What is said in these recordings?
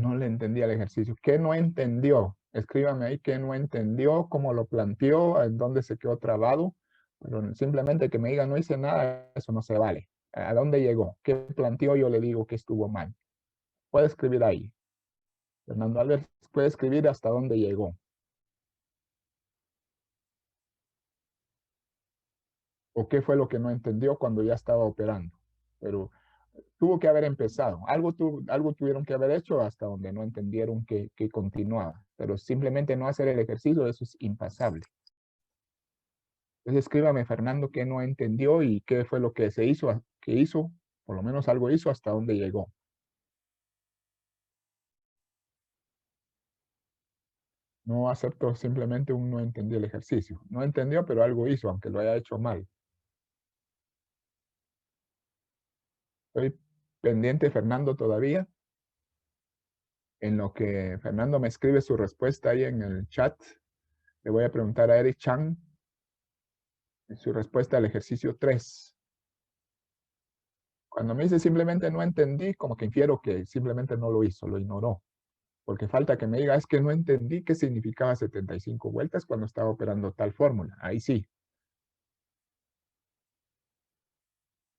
No le entendí el ejercicio. ¿Qué no entendió? Escríbame ahí qué no entendió, cómo lo planteó, en dónde se quedó trabado. Pero simplemente que me diga no hice nada, eso no se vale. ¿A dónde llegó? ¿Qué planteó? Yo le digo que estuvo mal. Puede escribir ahí. Fernando Albert puede escribir hasta dónde llegó. O qué fue lo que no entendió cuando ya estaba operando. Pero tuvo que haber empezado. Algo tuvieron que haber hecho hasta donde no entendieron que continuaba. Pero simplemente no hacer el ejercicio, eso es impasable. Entonces escríbame, Fernando, qué no entendió y qué fue lo que se hizo, que hizo, por lo menos algo hizo, hasta dónde llegó. No acepto simplemente un no entendió el ejercicio. No entendió, pero algo hizo, aunque lo haya hecho mal. Estoy pendiente, Fernando, todavía. En lo que Fernando me escribe su respuesta ahí en el chat, le voy a preguntar a Eric Chang su respuesta al ejercicio 3. Cuando me dice simplemente no entendí, como que infiero que simplemente no lo hizo, lo ignoró. Porque falta que me diga, es que no entendí qué significaba 75 vueltas cuando estaba operando tal fórmula. Ahí sí.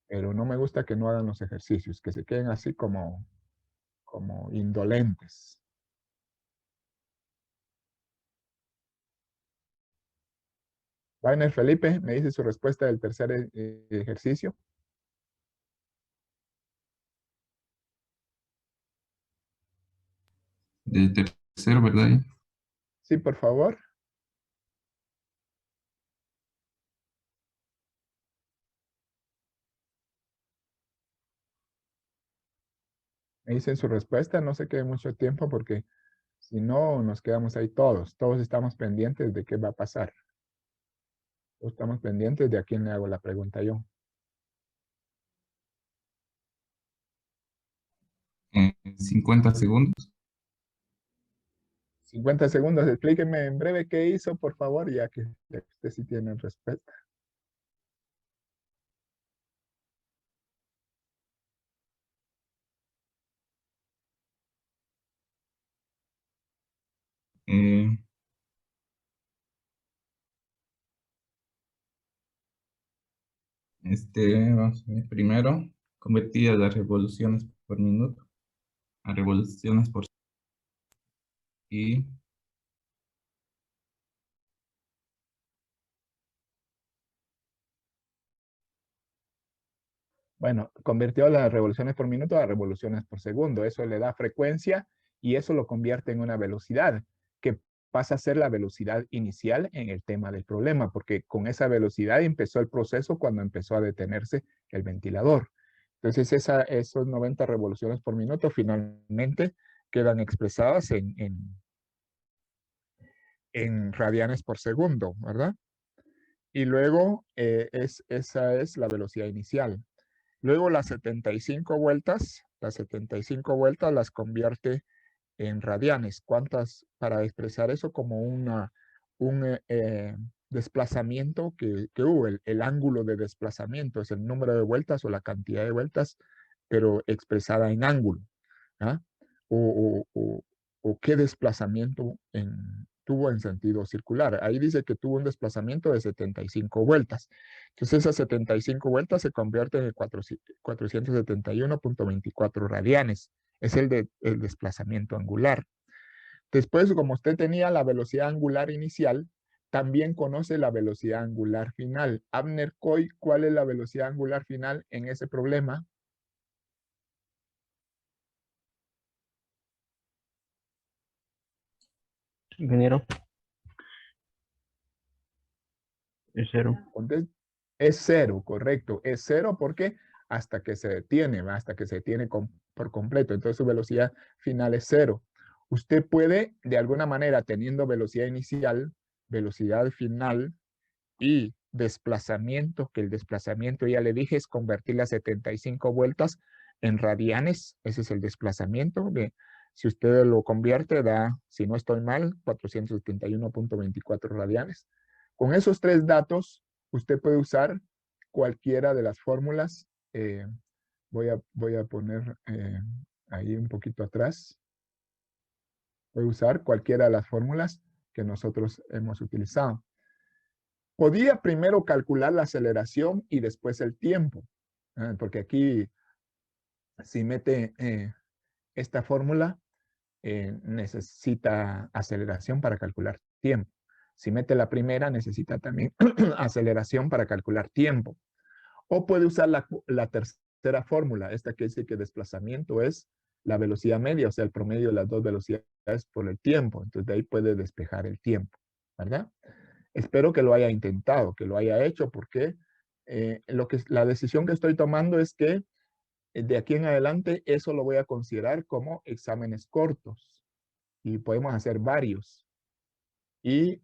Pero no me gusta que no hagan los ejercicios, que se queden así como indolentes. Wagner Felipe me dice su respuesta del tercer ejercicio. Del tercero, ¿verdad? Sí, por favor. Me dicen su respuesta, no se quede mucho tiempo porque si no nos quedamos ahí todos. Todos estamos pendientes de qué va a pasar. Todos estamos pendientes de a quién le hago la pregunta yo. 50 segundos. 50 segundos, explíqueme en breve qué hizo, por favor, ya que usted sí tiene respuesta. Eh, Vamos a ver, primero, convertía las revoluciones por minuto a revoluciones por y Bueno, convirtió las revoluciones por minuto a revoluciones por segundo. Eso le da frecuencia y eso lo convierte en una velocidad que pasa a ser la velocidad inicial en el tema del problema, porque con esa velocidad empezó el proceso cuando empezó a detenerse el ventilador. Entonces, esos 90 revoluciones por minuto finalmente quedan expresadas en radianes por segundo, ¿verdad? Y luego esa es la velocidad inicial. Luego las 75 vueltas las convierte en radianes. ¿Cuántas? Para expresar eso como un desplazamiento que hubo, el ángulo de desplazamiento, es el número de vueltas o la cantidad de vueltas, pero expresada en ángulo. ¿Ah? O qué desplazamiento tuvo en sentido circular. Ahí dice que tuvo un desplazamiento de 75 vueltas. Entonces esas 75 vueltas se convierten en 471.24 radianes. Es el desplazamiento angular. Después, como usted tenía la velocidad angular inicial, también conoce la velocidad angular final. Abner Coy, ¿cuál es la velocidad angular final en ese problema? Ingeniero, es cero. Entonces, es cero, correcto. Es cero porque hasta que se detiene, ¿va? Hasta que se detiene por completo. Entonces su velocidad final es cero. Usted puede, de alguna manera, teniendo velocidad inicial, velocidad final y desplazamiento, que el desplazamiento, ya le dije, es convertir las 75 vueltas en radianes. Ese es el desplazamiento. Si usted lo convierte, da, si no estoy mal, 471.24 radianes. Con esos tres datos, usted puede usar cualquiera de las fórmulas. Voy a poner ahí un poquito atrás. Puede usar cualquiera de las fórmulas que nosotros hemos utilizado. Podía primero calcular la aceleración y después el tiempo, porque aquí si mete esta fórmula necesita aceleración para calcular tiempo. Si mete la primera necesita también aceleración para calcular tiempo. O puede usar la tercera fórmula, esta que dice que desplazamiento es la velocidad media, o sea, el promedio de las dos velocidades por el tiempo. Entonces de ahí puede despejar el tiempo, ¿verdad? Espero que lo haya intentado, que lo haya hecho, porque la decisión que estoy tomando es que de aquí en adelante eso lo voy a considerar como exámenes cortos y podemos hacer varios. Y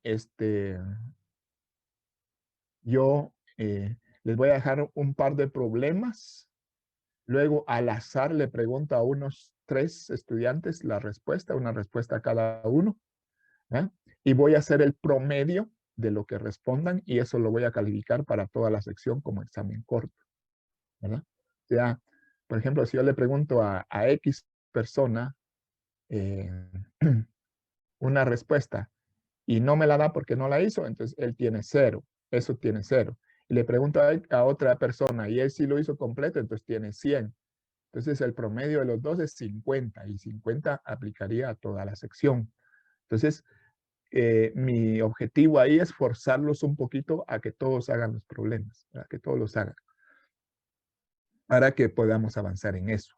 yo les voy a dejar un par de problemas. Luego al azar le pregunto a unos 3 estudiantes la respuesta, una respuesta a cada uno. Y voy a hacer el promedio de lo que respondan y eso lo voy a calificar para toda la sección como examen corto, ¿verdad? O sea, por ejemplo, si yo le pregunto a X persona una respuesta y no me la da porque no la hizo, entonces él tiene 0, eso tiene 0. Y le pregunto a otra persona y él sí lo hizo completo, entonces tiene 100. Entonces el promedio de los dos es 50 y 50 aplicaría a toda la sección. Entonces, mi objetivo ahí es forzarlos un poquito a que todos hagan los problemas, a que todos los hagan, para que podamos avanzar en eso.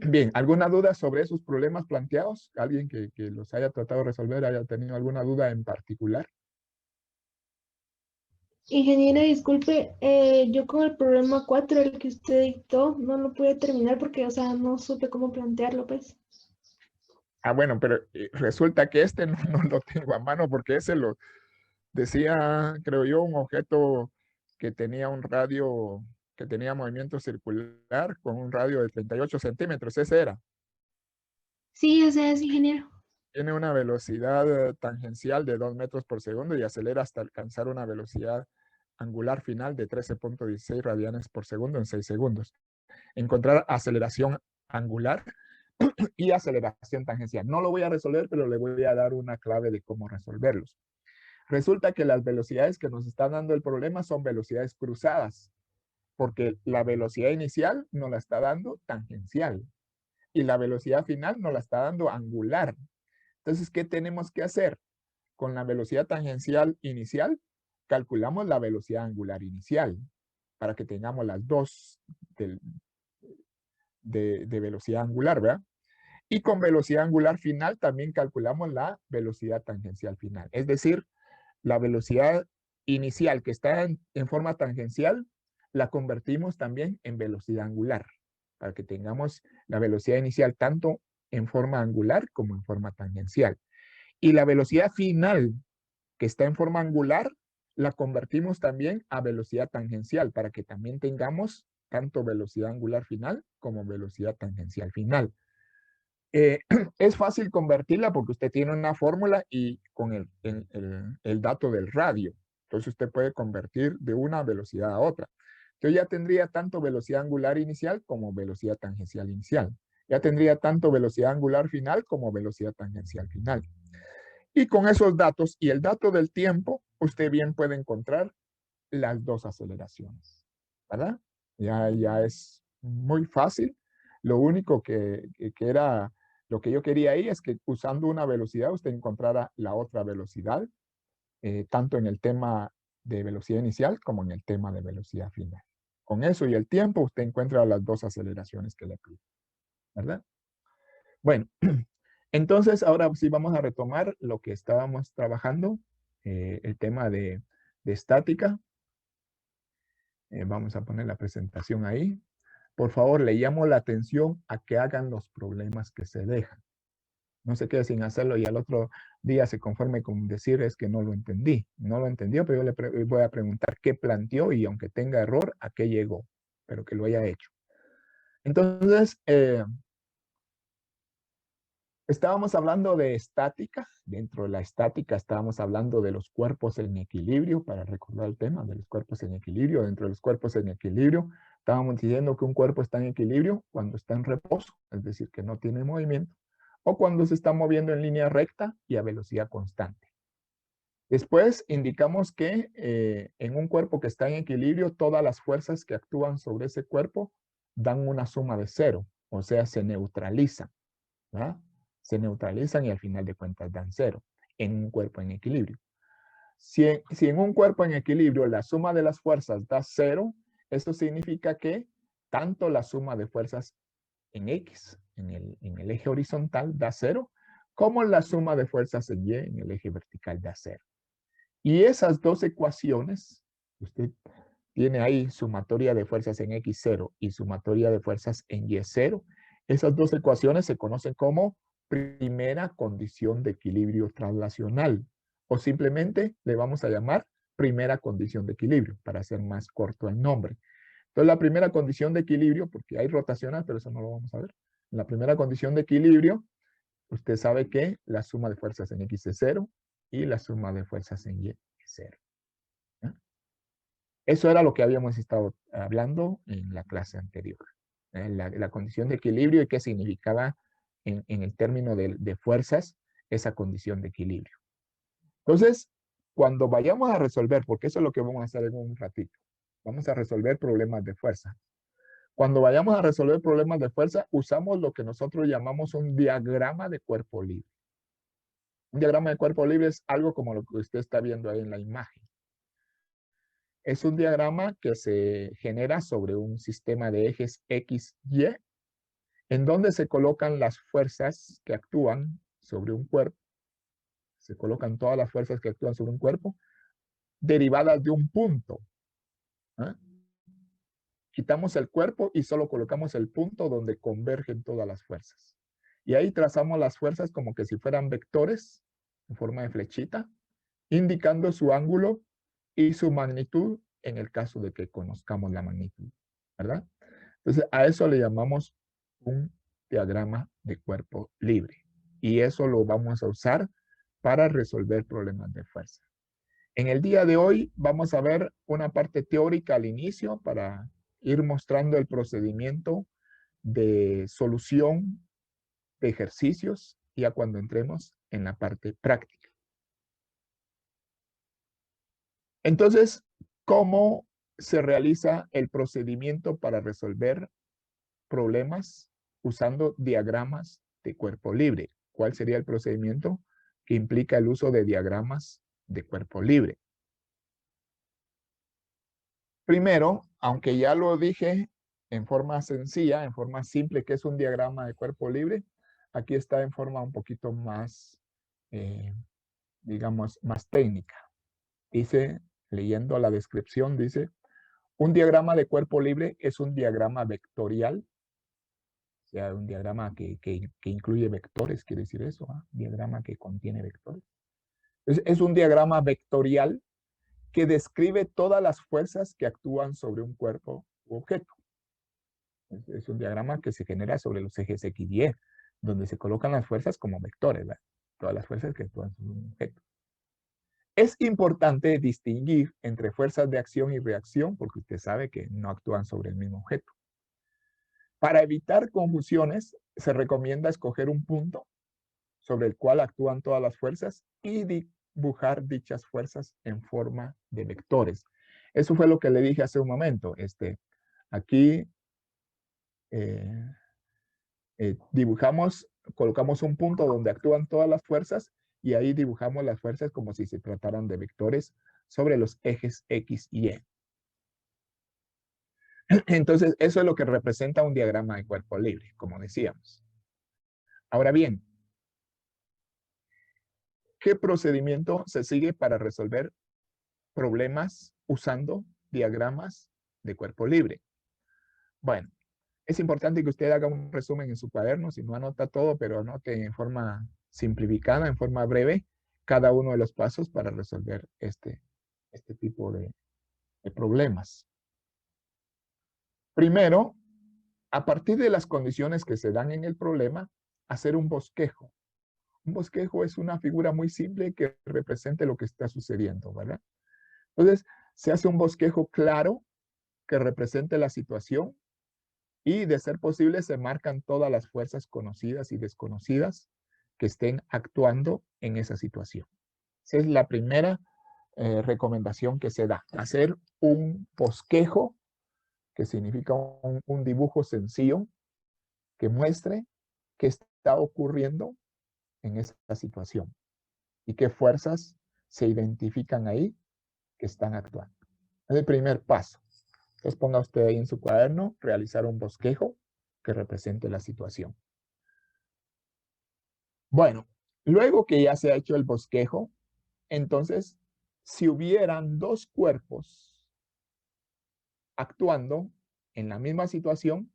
Bien, ¿alguna duda sobre esos problemas planteados? ¿Alguien que los haya tratado de resolver, haya tenido alguna duda en particular? Ingeniera, disculpe, yo con el problema 4, el que usted dictó, no lo pude terminar porque, o sea, no supe cómo plantearlo, pues. Ah, bueno, pero resulta que no lo tengo a mano porque ese lo decía, creo yo, un objeto que tenía un radio, que tenía movimiento circular con un radio de 38 centímetros. Ese era. Sí, o sea, es ingeniero. Tiene una velocidad tangencial de 2 metros por segundo y acelera hasta alcanzar una velocidad angular final de 13.16 radianes por segundo en 6 segundos. Encontrar aceleración angular y aceleración tangencial. No lo voy a resolver, pero le voy a dar una clave de cómo resolverlos. Resulta que las velocidades que nos están dando el problema son velocidades cruzadas, porque la velocidad inicial nos la está dando tangencial y la velocidad final nos la está dando angular. Entonces, ¿qué tenemos que hacer? Con la velocidad tangencial inicial, calculamos la velocidad angular inicial para que tengamos las dos de velocidad angular, ¿verdad? Y con velocidad angular final también calculamos la velocidad tangencial final. Es decir, la velocidad inicial que está en forma tangencial, la convertimos también en velocidad angular, para que tengamos la velocidad inicial tanto en forma angular como en forma tangencial. Y la velocidad final que está en forma angular, la convertimos también a velocidad tangencial, para que también tengamos tanto velocidad angular final como velocidad tangencial final. Es fácil convertirla porque usted tiene una fórmula y con el dato del radio. Entonces usted puede convertir de una velocidad a otra. Yo ya tendría tanto velocidad angular inicial como velocidad tangencial inicial. Ya tendría tanto velocidad angular final como velocidad tangencial final. Y con esos datos y el dato del tiempo, usted bien puede encontrar las dos aceleraciones, ¿verdad? Ya es muy fácil. Lo único que era, lo que yo quería ahí es que usando una velocidad usted encontrara la otra velocidad, tanto en el tema de velocidad inicial como en el tema de velocidad final. Con eso y el tiempo usted encuentra las dos aceleraciones que le pido, ¿verdad? Bueno, entonces ahora sí vamos a retomar lo que estábamos trabajando, el tema de estática. Vamos a poner la presentación ahí. Por favor, le llamo la atención a que hagan los problemas que se dejan. No se quede sin hacerlo y al otro día se conforme con decir es que no lo entendí. No lo entendió, pero yo le voy a preguntar qué planteó y aunque tenga error, a qué llegó, pero que lo haya hecho. Entonces, estábamos hablando de estática. Dentro de la estática estábamos hablando de los cuerpos en equilibrio, para recordar el tema de los cuerpos en equilibrio. Dentro de los cuerpos en equilibrio, estábamos diciendo que un cuerpo está en equilibrio cuando está en reposo, es decir, que no tiene movimiento, o cuando se está moviendo en línea recta y a velocidad constante. Después indicamos que en un cuerpo que está en equilibrio, todas las fuerzas que actúan sobre ese cuerpo dan una suma de 0, o sea, se neutralizan, ¿verdad? Se neutralizan y al final de cuentas dan 0 en un cuerpo en equilibrio. Si en un cuerpo en equilibrio la suma de las fuerzas da 0, eso significa que tanto la suma de fuerzas en X, en el eje horizontal, da 0, como la suma de fuerzas en Y, en el eje vertical, da 0. Y esas dos ecuaciones, usted tiene ahí sumatoria de fuerzas en X0 y sumatoria de fuerzas en Y0, esas dos ecuaciones se conocen como primera condición de equilibrio translacional, o simplemente le vamos a llamar primera condición de equilibrio, para hacer más corto el nombre. Entonces, la primera condición de equilibrio, porque hay rotacional, pero eso no lo vamos a ver. La primera condición de equilibrio, usted sabe que la suma de fuerzas en X es 0 y la suma de fuerzas en Y es 0. ¿Eh? Eso era lo que habíamos estado hablando en la clase anterior. La condición de equilibrio y qué significaba en el término de fuerzas esa condición de equilibrio. Entonces, cuando vayamos a resolver, porque eso es lo que vamos a hacer en un ratito, vamos a resolver problemas de fuerza. Cuando vayamos a resolver problemas de fuerza, usamos lo que nosotros llamamos un diagrama de cuerpo libre. Un diagrama de cuerpo libre es algo como lo que usted está viendo ahí en la imagen. Es un diagrama que se genera sobre un sistema de ejes X, Y, en donde se colocan las fuerzas que actúan sobre un cuerpo. Se colocan todas las fuerzas que actúan sobre un cuerpo derivadas de un punto. ¿Eh? Quitamos el cuerpo y solo colocamos el punto donde convergen todas las fuerzas. Y ahí trazamos las fuerzas como que si fueran vectores en forma de flechita, indicando su ángulo y su magnitud en el caso de que conozcamos la magnitud, ¿verdad? Entonces, a eso le llamamos un diagrama de cuerpo libre. Y eso lo vamos a usar para resolver problemas de fuerza. En el día de hoy vamos a ver una parte teórica al inicio para ir mostrando el procedimiento de solución de ejercicios ya cuando entremos en la parte práctica. Entonces, ¿cómo se realiza el procedimiento para resolver problemas usando diagramas de cuerpo libre? ¿Cuál sería el procedimiento que implica el uso de diagramas de cuerpo libre? Primero, aunque ya lo dije en forma sencilla, en forma simple, que es un diagrama de cuerpo libre, aquí está en forma un poquito más, digamos, más técnica. Dice, leyendo la descripción, dice, un diagrama de cuerpo libre es un diagrama vectorial, o sea, un diagrama que incluye vectores, quiere decir eso, ¿eh? Diagrama que contiene vectores. Es un diagrama vectorial que describe todas las fuerzas que actúan sobre un cuerpo u objeto. Es un diagrama que se genera sobre los ejes X y Y, donde se colocan las fuerzas como vectores, ¿verdad? Todas las fuerzas que actúan sobre un objeto. Es importante distinguir entre fuerzas de acción y reacción, porque usted sabe que no actúan sobre el mismo objeto. Para evitar confusiones, se recomienda escoger un punto sobre el cual actúan todas las fuerzas y dibujar dichas fuerzas en forma de vectores. Eso fue lo que le dije hace un momento. Aquí dibujamos, colocamos un punto donde actúan todas las fuerzas y ahí dibujamos las fuerzas como si se trataran de vectores sobre los ejes X y Y. Entonces, eso es lo que representa un diagrama de cuerpo libre, como decíamos. Ahora bien, ¿qué procedimiento se sigue para resolver problemas usando diagramas de cuerpo libre? Bueno, es importante que usted haga un resumen en su cuaderno, si no anota todo, pero anote en forma simplificada, en forma breve, cada uno de los pasos para resolver este tipo de problemas. Primero, a partir de las condiciones que se dan en el problema, hacer un bosquejo. Un bosquejo es una figura muy simple que represente lo que está sucediendo, ¿verdad? Entonces, se hace un bosquejo claro que represente la situación Y de ser posible, se marcan todas las fuerzas conocidas y desconocidas que estén actuando en esa situación. Esa es la primera recomendación que se da. Hacer un bosquejo, que significa un dibujo sencillo que muestre qué está ocurriendo en esa situación y qué fuerzas se identifican ahí que están actuando. Es el primer paso. Entonces ponga usted ahí en su cuaderno, realizar un bosquejo que represente la situación. Bueno, luego que ya se ha hecho el bosquejo, entonces, si hubieran dos cuerpos actuando en la misma situación,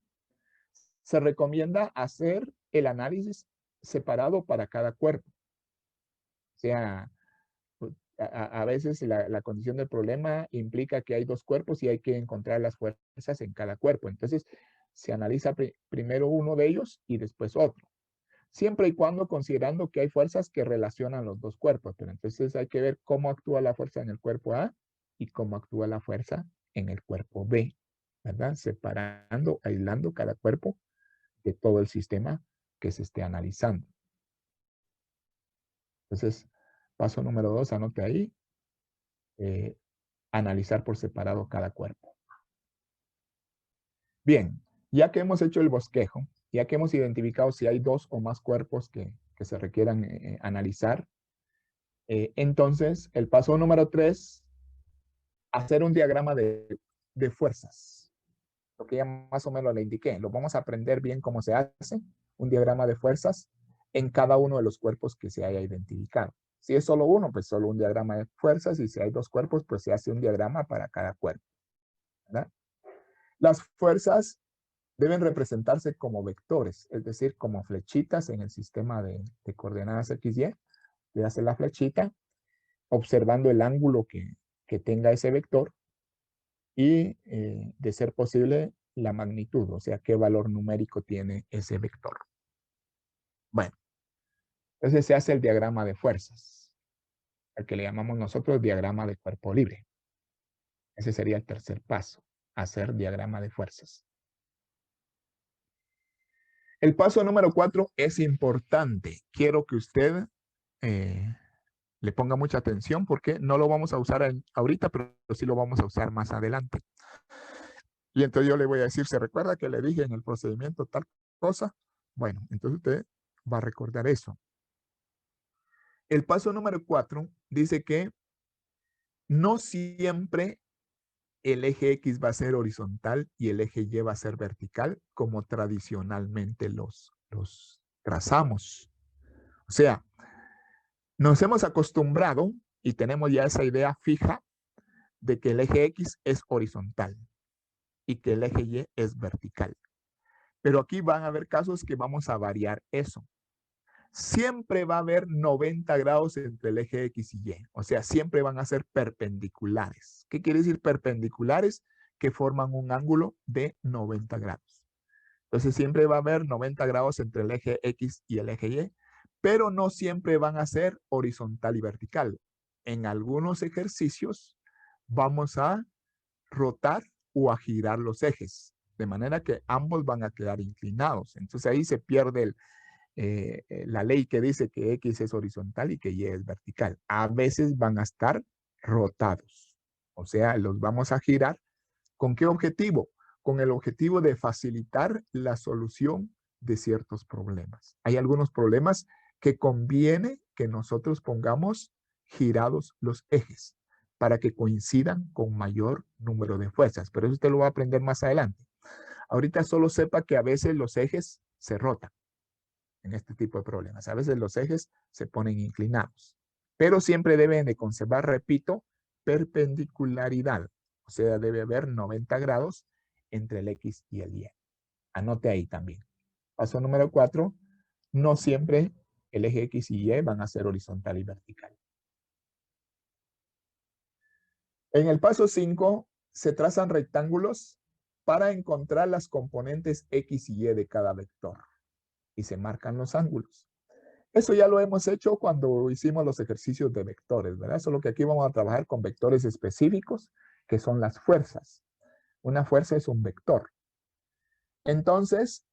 se recomienda hacer el análisis separado para cada cuerpo. O sea, a veces la condición del problema implica que hay dos cuerpos y hay que encontrar las fuerzas en cada cuerpo. Entonces, se analiza primero uno de ellos y después otro. Siempre y cuando considerando que hay fuerzas que relacionan los dos cuerpos. Pero entonces hay que ver cómo actúa la fuerza en el cuerpo A y cómo actúa la fuerza en el cuerpo B, ¿verdad? Separando, aislando cada cuerpo de todo el sistema que se esté analizando. Entonces, paso número 2, anote ahí, analizar por separado cada cuerpo. Bien, ya que hemos hecho el bosquejo, ya que hemos identificado si hay dos o más cuerpos que se requieran analizar, entonces el paso número 3, hacer un diagrama de fuerzas. Lo que ya más o menos le indiqué. Lo vamos a aprender bien cómo se hace un diagrama de fuerzas en cada uno de los cuerpos que se haya identificado. Si es solo uno, pues solo un diagrama de fuerzas. Y si hay dos cuerpos, pues se hace un diagrama para cada cuerpo, ¿verdad? Las fuerzas deben representarse como vectores, es decir, como flechitas en el sistema de coordenadas XY. Le hace la flechita, observando el ángulo que tenga ese vector y, de ser posible, la magnitud, o sea, qué valor numérico tiene ese vector. Bueno, entonces se hace el diagrama de fuerzas, al que le llamamos nosotros diagrama de cuerpo libre. Ese sería el tercer paso, hacer diagrama de fuerzas. El paso número 4 es importante. Quiero que usted le ponga mucha atención porque no lo vamos a usar ahorita, pero sí lo vamos a usar más adelante. Y entonces yo le voy a decir, ¿se recuerda que le dije en el procedimiento tal cosa? Bueno, entonces usted va a recordar eso. El paso número 4 dice que no siempre el eje X va a ser horizontal y el eje Y va a ser vertical, como tradicionalmente los trazamos. O sea, nos hemos acostumbrado y tenemos ya esa idea fija de que el eje X es horizontal y que el eje Y es vertical. Pero aquí van a haber casos que vamos a variar eso. Siempre va a haber 90 grados entre el eje X y Y. O sea, siempre van a ser perpendiculares. ¿Qué quiere decir perpendiculares? Que forman un ángulo de 90 grados. Entonces siempre va a haber 90 grados entre el eje X y el eje Y, pero no siempre van a ser horizontal y vertical. En algunos ejercicios vamos a rotar o a girar los ejes, de manera que ambos van a quedar inclinados. Entonces ahí se pierde la ley que dice que X es horizontal y que Y es vertical. A veces van a estar rotados. O sea, los vamos a girar. ¿Con qué objetivo? Con el objetivo de facilitar la solución de ciertos problemas. Hay algunos problemas que conviene que nosotros pongamos girados los ejes para que coincidan con mayor número de fuerzas. Pero eso usted lo va a aprender más adelante. Ahorita solo sepa que a veces los ejes se rotan en este tipo de problemas. A veces los ejes se ponen inclinados, pero siempre deben de conservar, repito, perpendicularidad. O sea, debe haber 90 grados entre el X y el Y. Anote ahí también. Paso número 4, no siempre el eje X y Y van a ser horizontal y vertical. En el paso 5, se trazan rectángulos para encontrar las componentes X y Y de cada vector. Y se marcan los ángulos. Eso ya lo hemos hecho cuando hicimos los ejercicios de vectores, ¿verdad? Solo que aquí vamos a trabajar con vectores específicos, que son las fuerzas. Una fuerza es un vector. Entonces,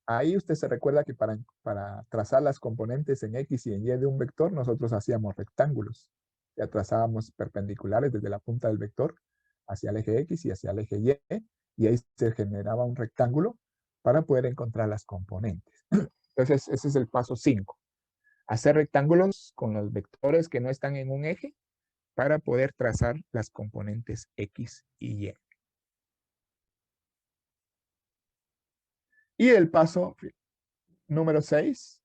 ahí usted se recuerda que para trazar las componentes en X y en Y de un vector, nosotros hacíamos rectángulos. Ya trazábamos perpendiculares desde la punta del vector hacia el eje X y hacia el eje Y ahí se generaba un rectángulo para poder encontrar las componentes. Entonces, ese es el paso 5. Hacer rectángulos con los vectores que no están en un eje para poder trazar las componentes X y Y. Y el paso número 6,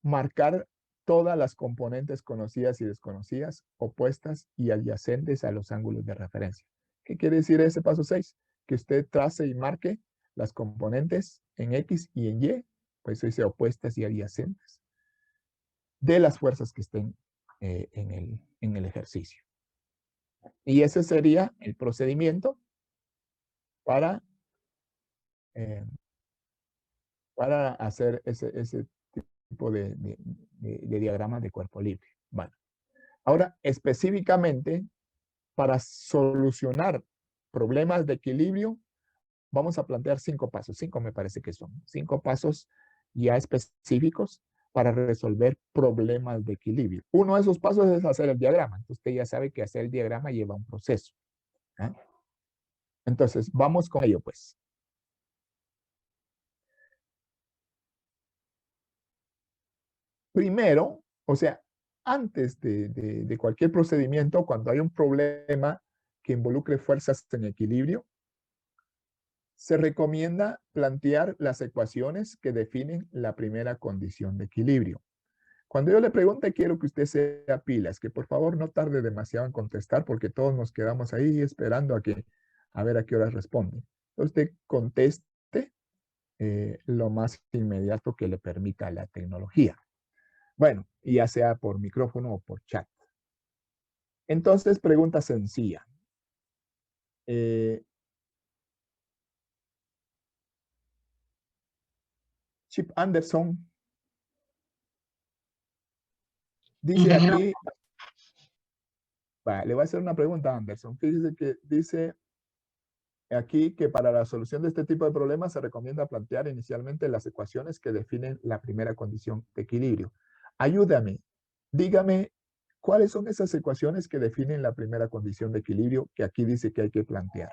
marcar todas las componentes conocidas y desconocidas, opuestas y adyacentes a los ángulos de referencia. ¿Qué quiere decir ese paso 6? Que usted trace y marque las componentes en X y en Y, pues eso dice opuestas y adyacentes, de las fuerzas que estén en el ejercicio. Y ese sería el procedimiento para hacer ese tipo de diagramas de cuerpo libre. Bueno, ahora específicamente para solucionar problemas de equilibrio, vamos a plantear 5 pasos. 5 me parece que son. 5 pasos ya específicos para resolver problemas de equilibrio. Uno de esos pasos es hacer el diagrama. Entonces usted ya sabe que hacer el diagrama lleva un proceso. ¿Eh? Entonces, vamos con ello, pues. Primero, o sea, antes de cualquier procedimiento, cuando hay un problema que involucre fuerzas en equilibrio, se recomienda plantear las ecuaciones que definen la primera condición de equilibrio. Cuando yo le pregunte, quiero que usted sea pilas, que por favor no tarde demasiado en contestar, porque todos nos quedamos ahí esperando a ver a qué hora responde. Entonces, usted conteste lo más inmediato que le permita la tecnología. Bueno, ya sea por micrófono o por chat. Entonces, pregunta sencilla. Chip Anderson dice aquí, le voy a hacer una pregunta a Anderson. Fíjese que dice aquí que para la solución de este tipo de problemas se recomienda plantear inicialmente las ecuaciones que definen la primera condición de equilibrio. Ayúdame, dígame, ¿cuáles son esas ecuaciones que definen la primera condición de equilibrio que aquí dice que hay que plantear?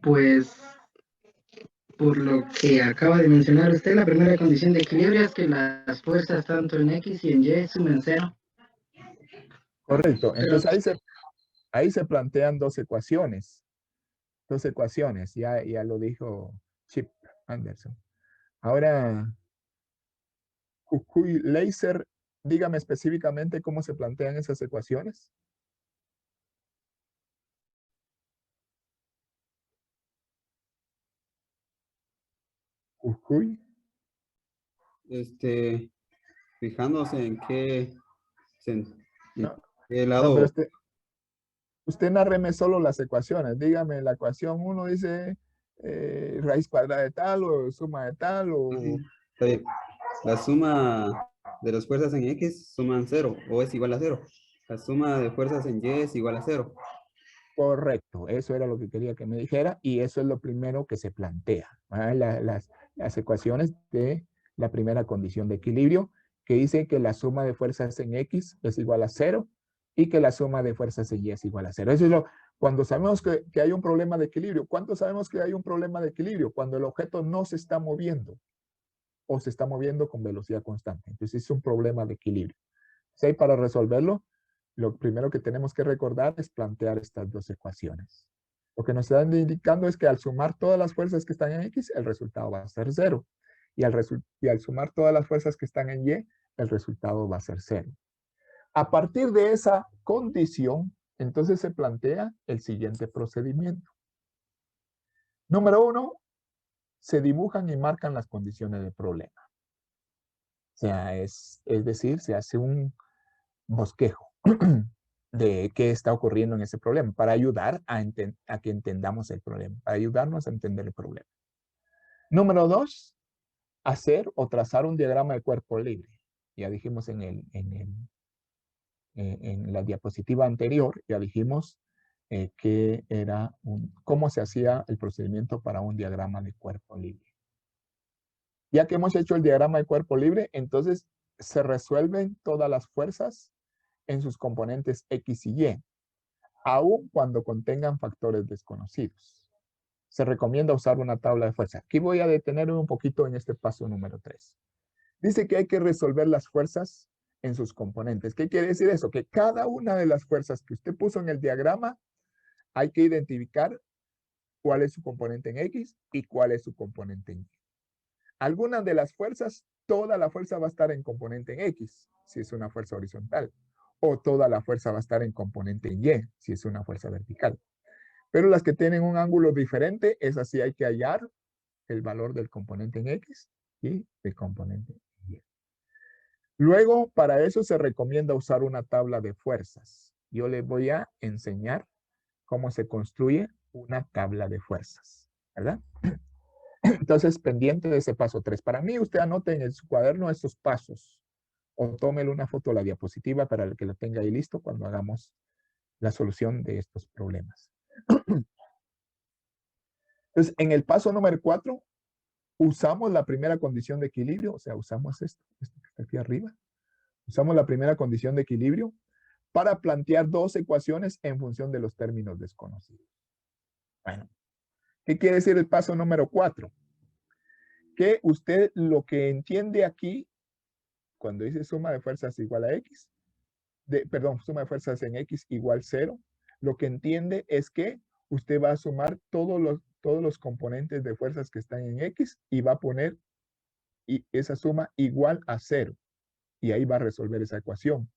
Pues, por lo que acaba de mencionar usted, la primera condición de equilibrio es que las fuerzas tanto en X y en Y sumen 0. Correcto. Pero, Entonces ahí se plantean dos ecuaciones. Ya lo dijo Chip Anderson. Ahora, Jujuy Laser, dígame específicamente cómo se plantean esas ecuaciones. Jujuy. Fijándose en No, qué no, pero lado. usted nárreme solo las ecuaciones. Dígame, la ecuación 1 dice raíz cuadrada de tal o suma de tal o... Sí, está bien. La suma de las fuerzas en X suman 0 o es igual a 0. La suma de fuerzas en Y es igual a 0. Correcto, eso era lo que quería que me dijera y eso es lo primero que se plantea. Las ecuaciones de la primera condición de equilibrio que dice que la suma de fuerzas en X es igual a 0 y que la suma de fuerzas en Y es igual a 0. Eso es cuando sabemos que hay un problema de equilibrio. ¿Cuánto sabemos que hay un problema de equilibrio? Cuando el objeto no se está moviendo o se está moviendo con velocidad constante. Entonces es un problema de equilibrio. ¿Sí? Para resolverlo, lo primero que tenemos que recordar es plantear estas dos ecuaciones. Lo que nos están indicando es que al sumar todas las fuerzas que están en X, el resultado va a ser 0. Y al sumar todas las fuerzas que están en Y, el resultado va a ser 0. A partir de esa condición, entonces se plantea el siguiente procedimiento. Número 1, se dibujan y marcan las condiciones del problema. O sea, es decir, se hace un bosquejo de qué está ocurriendo en ese problema para ayudar a que entendamos el problema, para ayudarnos a entender el problema. Número 2, hacer o trazar un diagrama de cuerpo libre. Ya dijimos en la diapositiva anterior, ya dijimos que era cómo se hacía el procedimiento para un diagrama de cuerpo libre. Ya que hemos hecho el diagrama de cuerpo libre, entonces se resuelven todas las fuerzas en sus componentes X y Y, aun cuando contengan factores desconocidos. Se recomienda usar una tabla de fuerza. Aquí voy a detenerme un poquito en este paso número 3. Dice que hay que resolver las fuerzas en sus componentes. ¿Qué quiere decir eso? Que cada una de las fuerzas que usted puso en el diagrama, hay que identificar cuál es su componente en X y cuál es su componente en Y. Algunas de las fuerzas, toda la fuerza va a estar en componente en X, si es una fuerza horizontal, o toda la fuerza va a estar en componente en Y, si es una fuerza vertical. Pero las que tienen un ángulo diferente, esas sí hay que hallar el valor del componente en X y el componente en Y. Luego, para eso se recomienda usar una tabla de fuerzas. Yo les voy a enseñar cómo se construye una tabla de fuerzas, ¿verdad? Entonces, pendiente de ese paso 3. Para mí, usted anote en su cuaderno estos pasos o tómele una foto a la diapositiva para que lo tenga ahí listo cuando hagamos la solución de estos problemas. Entonces, en el paso número 4, usamos la primera condición de equilibrio, o sea, usamos esto que está aquí arriba. Usamos la primera condición de equilibrio para plantear dos ecuaciones en función de los términos desconocidos. Bueno, ¿qué quiere decir el paso número 4? Que usted lo que entiende aquí, cuando dice suma de fuerzas igual a X, suma de fuerzas en X igual 0, lo que entiende es que usted va a sumar todos los componentes de fuerzas que están en X y va a poner esa suma igual a 0. Y ahí va a resolver esa ecuación.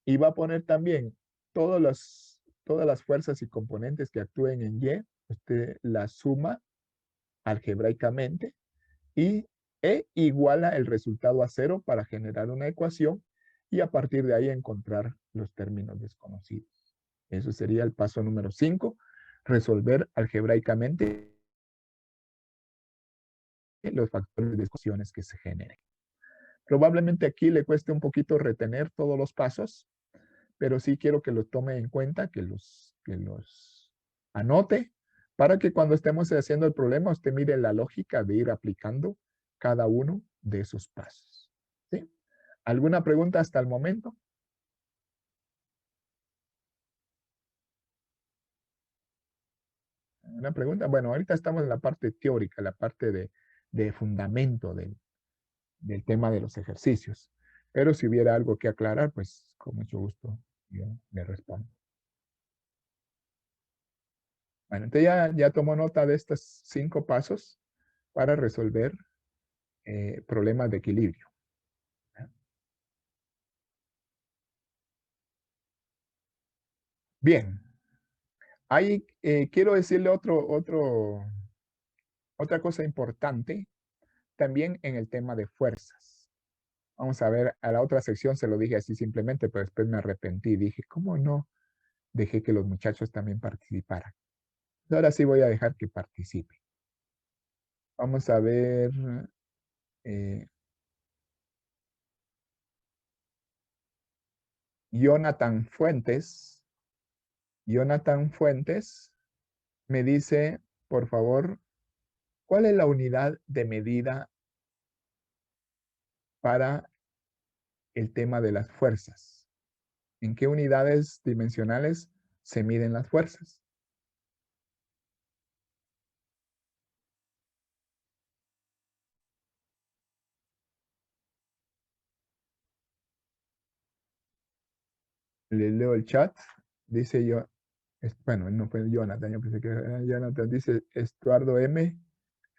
Y va a poner también todas las fuerzas y componentes que actúen en Y, usted las suma algebraicamente y iguala el resultado a 0 para generar una ecuación y a partir de ahí encontrar los términos desconocidos. Eso sería el paso número 5, resolver algebraicamente los factores de ecuaciones que se generen. Probablemente aquí le cueste un poquito retener todos los pasos, pero sí quiero que lo tome en cuenta, que los anote, para que cuando estemos haciendo el problema, usted mire la lógica de ir aplicando cada uno de esos pasos. ¿Sí? ¿Alguna pregunta hasta el momento? ¿Una pregunta? Bueno, ahorita estamos en la parte teórica, la parte de fundamento del tema de los ejercicios. Pero si hubiera algo que aclarar, pues con mucho gusto yo le respondo. Bueno, entonces ya tomó nota de estos 5 pasos para resolver problemas de equilibrio. Bien. Ahí quiero decirle otra cosa importante también en el tema de fuerzas. Vamos a ver, a la otra sección se lo dije así simplemente, pero después me arrepentí. Dije, ¿cómo no dejé que los muchachos también participaran? Ahora sí voy a dejar que participe. Vamos a ver. Jonathan Fuentes me dice, por favor, ¿cuál es la unidad de medida para el tema de las fuerzas? ¿En qué unidades dimensionales se miden las fuerzas? Le leo el chat. Dice yo, bueno, no fue Jonathan, yo pensé que era Jonathan. Dice Estuardo M.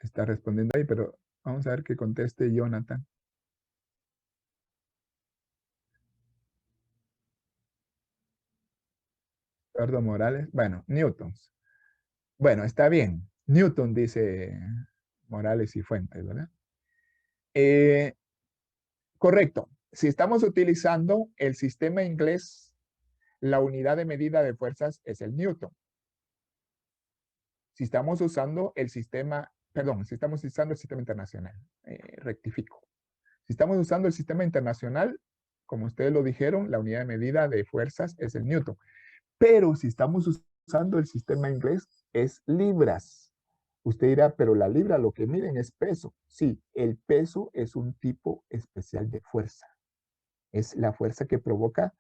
Está respondiendo ahí, pero vamos a ver que conteste Jonathan. Estuardo Morales. Bueno, newtons. Bueno, está bien. Newton dice Morales y Fuentes, ¿verdad? Correcto. Si estamos utilizando el sistema inglés, la unidad de medida de fuerzas es el newton. Si estamos usando el sistema perdón, si estamos usando el sistema internacional, rectifico. Si estamos usando el sistema internacional, como ustedes lo dijeron, la unidad de medida de fuerzas es el newton. Pero si estamos usando el sistema inglés, es libras. Usted dirá, pero la libra lo que miden es peso. Sí, el peso es un tipo especial de fuerza. Es la fuerza que provoca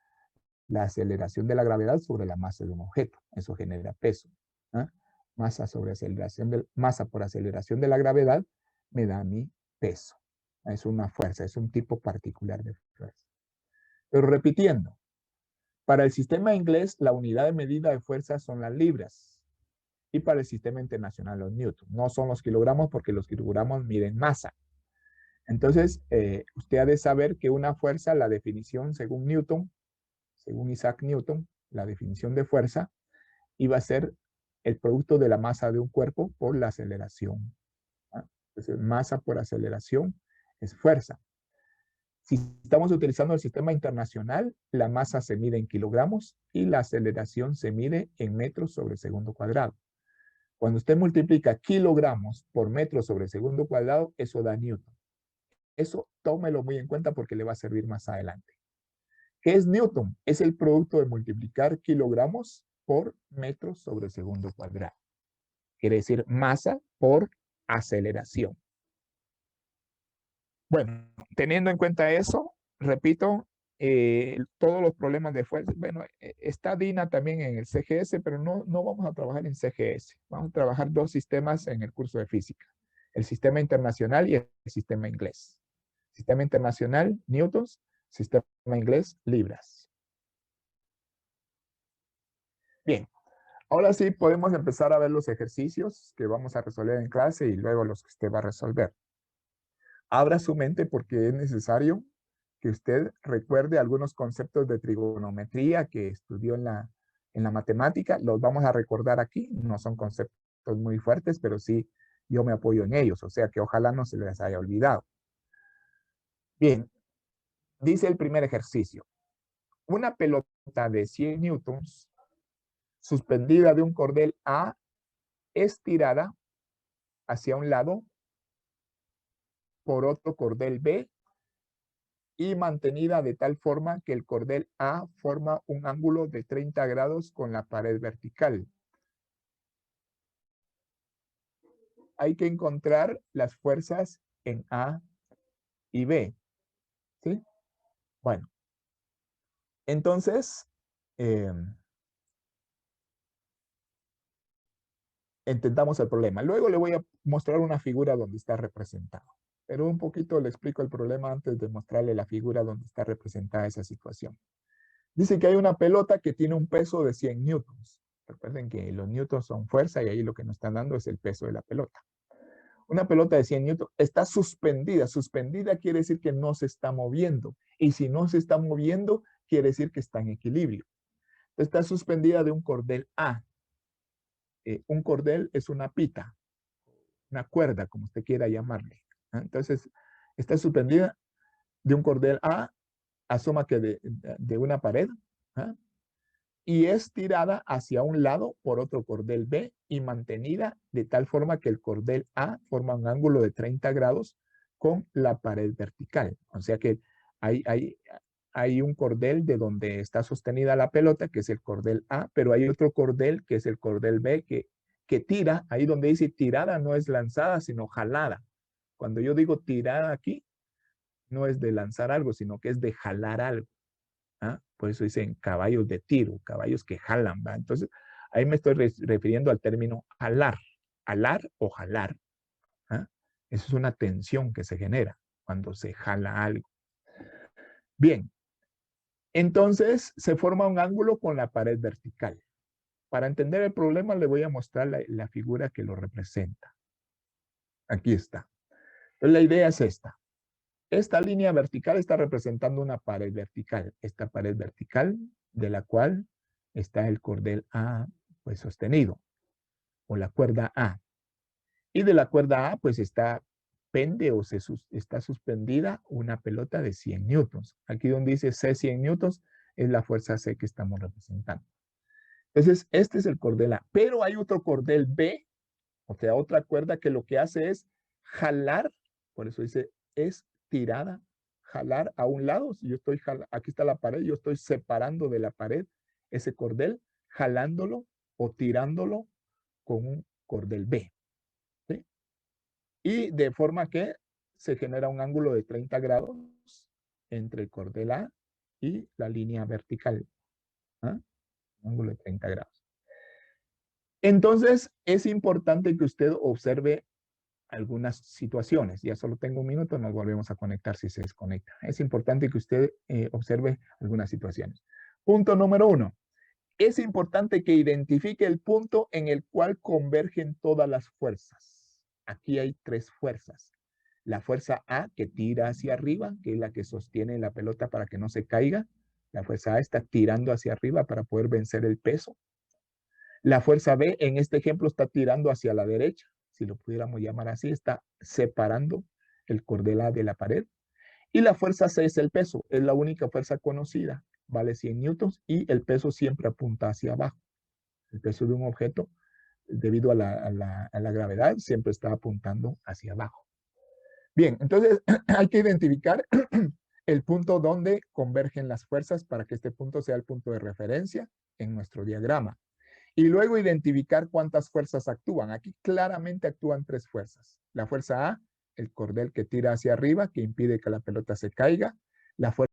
la aceleración de la gravedad sobre la masa de un objeto. Eso genera peso. ¿Ah? Masa por aceleración de la gravedad me da a mí peso. Es una fuerza, es un tipo particular de fuerza. Pero repitiendo, para el sistema inglés, la unidad de medida de fuerza son las libras. Y para el sistema internacional, los newtons. No son los kilogramos porque los kilogramos miden masa. Entonces, usted ha de saber que una fuerza, la definición según Newton, según Isaac Newton, la definición de fuerza, iba a ser el producto de la masa de un cuerpo por la aceleración. ¿Ah? Entonces, masa por aceleración es fuerza. Si estamos utilizando el sistema internacional, la masa se mide en kilogramos y la aceleración se mide en metros sobre segundo cuadrado. Cuando usted multiplica kilogramos por metros sobre segundo cuadrado, eso da newton. Eso tómelo muy en cuenta porque le va a servir más adelante. ¿Qué es newton? Es el producto de multiplicar kilogramos por metros sobre segundo cuadrado. Quiere decir masa por aceleración. Bueno, teniendo en cuenta eso, repito, todos los problemas de fuerza. Bueno, está DINA también en el CGS, pero no vamos a trabajar en CGS. Vamos a trabajar dos sistemas en el curso de física. El sistema internacional y el sistema inglés. Sistema internacional, newtons. Sistema inglés, libras. Bien, ahora sí podemos empezar a ver los ejercicios que vamos a resolver en clase y luego los que usted va a resolver. Abra su mente porque es necesario que usted recuerde algunos conceptos de trigonometría que estudió en la matemática. Los vamos a recordar aquí. No son conceptos muy fuertes, pero sí yo me apoyo en ellos. O sea que ojalá no se les haya olvidado. Bien, dice el primer ejercicio. Una pelota de 100 newtons suspendida de un cordel A estirada hacia un lado por otro cordel B y mantenida de tal forma que el cordel A forma un ángulo de 30 grados con la pared vertical. Hay que encontrar las fuerzas en A y B. ¿Sí? Bueno. Entonces, entendamos el problema. Luego le voy a mostrar una figura donde está representado. Pero un poquito le explico el problema antes de mostrarle la figura donde está representada esa situación. Dice que hay una pelota que tiene un peso de 100 newtons. Recuerden que los newtons son fuerza y ahí lo que nos están dando es el peso de la pelota. Una pelota de 100 newtons está suspendida. Suspendida quiere decir que no se está moviendo. Y si no se está moviendo, quiere decir que está en equilibrio. Está suspendida de un cordel A. Un cordel es una pita, una cuerda, como usted quiera llamarle. Entonces, está suspendida de un cordel A, asoma que de una pared, y es tirada hacia un lado por otro cordel B y mantenida de tal forma que el cordel A forma un ángulo de 30 grados con la pared vertical. O sea que hay un cordel de donde está sostenida la pelota, que es el cordel A, pero hay otro cordel, que es el cordel B, que tira. Ahí donde dice tirada no es lanzada, sino jalada. Cuando yo digo tirada aquí, no es de lanzar algo, sino que es de jalar algo. Por eso dicen caballos de tiro, caballos que jalan. ¿va? Entonces, ahí me estoy refiriendo al término jalar. Alar o jalar. Eso es una tensión que se genera cuando se jala algo. Bien. Entonces, se forma un ángulo con la pared vertical. Para entender el problema, le voy a mostrar la figura que lo representa. Aquí está. Entonces, la idea es esta. Esta línea vertical está representando una pared vertical. Esta pared vertical de la cual está el cordel A pues sostenido. O la cuerda A. Y de la cuerda A pues pende o está suspendida una pelota de 100 newtons. Aquí donde dice C 100 newtons es la fuerza C que estamos representando. Entonces este es el cordel A. Pero hay otro cordel B O sea, otra cuerda que lo que hace es jalar, por eso dice, es tirada, jalar a un lado. Si yo estoy aquí está la pared, yo estoy separando de la pared ese cordel, jalándolo o tirándolo con un cordel B. ¿Sí? Y de forma que se genera un ángulo de 30 grados entre el cordel A y la línea vertical. ¿Ah? Un ángulo de 30 grados. Entonces, es importante que usted observe algunas situaciones. Ya solo tengo un minuto, nos volvemos a conectar si se desconecta. Es importante que usted observe algunas situaciones. Punto número 1. Es importante que identifique el punto en el cual convergen todas las fuerzas. Aquí hay 3 fuerzas. La fuerza A que tira hacia arriba, que es la que sostiene la pelota para que no se caiga. La fuerza A está tirando hacia arriba para poder vencer el peso. La fuerza B en este ejemplo está tirando hacia la derecha, si lo pudiéramos llamar así, está separando el cordel A de la pared. Y la fuerza C es el peso, es la única fuerza conocida, vale 100 newtons y el peso siempre apunta hacia abajo. El peso de un objeto, debido a la gravedad, siempre está apuntando hacia abajo. Bien, entonces hay que identificar el punto donde convergen las fuerzas para que este punto sea el punto de referencia en nuestro diagrama. Y luego identificar cuántas fuerzas actúan. Aquí claramente actúan 3 fuerzas. La fuerza A, el cordel que tira hacia arriba, que impide que la pelota se caiga. La fuerza